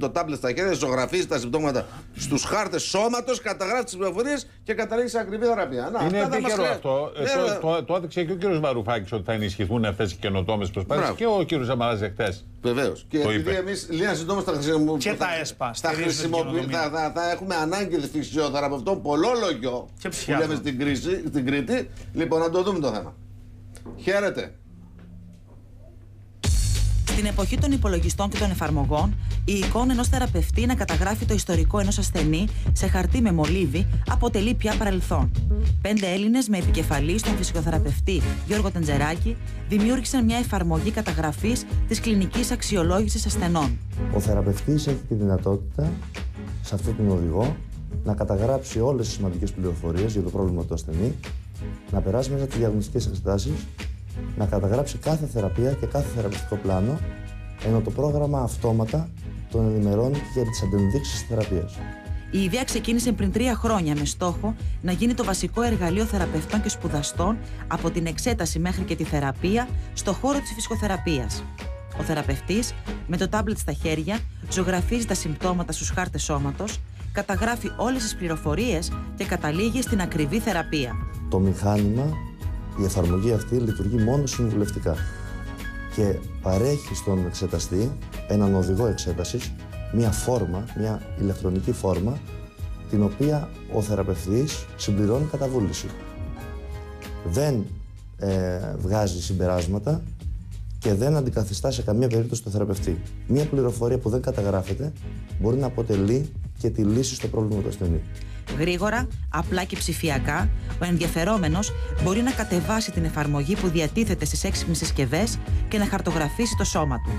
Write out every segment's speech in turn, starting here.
το τάμπλετ στα χέρια, ζωγραφίζει τα συμπτώματα στους χάρτες σώματος, καταγράφει τις πληροφορίες και καταλήγει σε ακριβή θεραπεία. Είναι επίκαιρο αυτό. Το έδειξε και ο κύριος Βαρουφάκης ότι θα ενισχυθούν αυτές οι καινοτόμες προσπάθειες και ο κύριος Σαμαράς εχθές. Βεβαίως. Και επειδή εμείς λίγα συντόμως θα έχουμε ανάγκη φυσιοθεραπευτών πολλόλογιο που λέμε στην Κρήτη. Λοιπόν, να το δούμε το θέμα. Χαίρετε. Στην εποχή των υπολογιστών και των εφαρμογών, η εικόνα ενός θεραπευτή να καταγράφει το ιστορικό ενός ασθενή σε χαρτί με μολύβι αποτελεί πια παρελθόν. 5 Έλληνες με επικεφαλή στον φυσικοθεραπευτή Γιώργο Τεντζεράκη δημιούργησαν μια εφαρμογή καταγραφής της κλινικής αξιολόγησης ασθενών. Ο θεραπευτής έχει τη δυνατότητα σε αυτόν τον οδηγό να καταγράψει όλες τις σημαντικές πληροφορίες για το πρόβλημα του ασθενή, να περάσει μέσα από τις διαγνωστικές εξετάσεις, να καταγράψει κάθε θεραπεία και κάθε θεραπευτικό πλάνο, ενώ το πρόγραμμα αυτόματα τον ενημερώνει και για τις αντενδείξεις της θεραπείας. Η ιδέα ξεκίνησε πριν 3 χρόνια με στόχο να γίνει το βασικό εργαλείο θεραπευτών και σπουδαστών από την εξέταση μέχρι και τη θεραπεία στο χώρο της φυσικοθεραπείας. Ο θεραπευτής, με το τάμπλετ στα χέρια, ζωγραφίζει τα συμπτώματα στους χάρτες σώματος, καταγράφει όλες τις πληροφορίες και καταλήγει στην ακριβή θεραπεία. Το μηχάνημα, η εφαρμογή αυτή λειτουργεί μόνο συμβουλευτικά και παρέχει στον εξεταστή έναν οδηγό εξέτασης, μια φόρμα, μια ηλεκτρονική φόρμα, την οποία ο θεραπευτής συμπληρώνει κατά βούληση. Δεν βγάζει συμπεράσματα και δεν αντικαθιστά σε καμία περίπτωση το θεραπευτή. Μια πληροφορία που δεν καταγράφεται μπορεί να αποτελεί και τη λύση στο πρόβλημα του ασθενή. Γρήγορα, απλά και ψηφιακά, ο ενδιαφερόμενος μπορεί να κατεβάσει την εφαρμογή που διατίθεται στις έξυπνες συσκευές και να χαρτογραφήσει το σώμα του.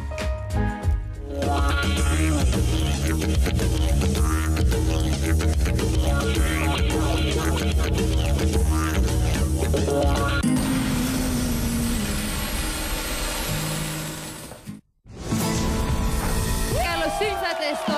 Καλώς ήρθατε στο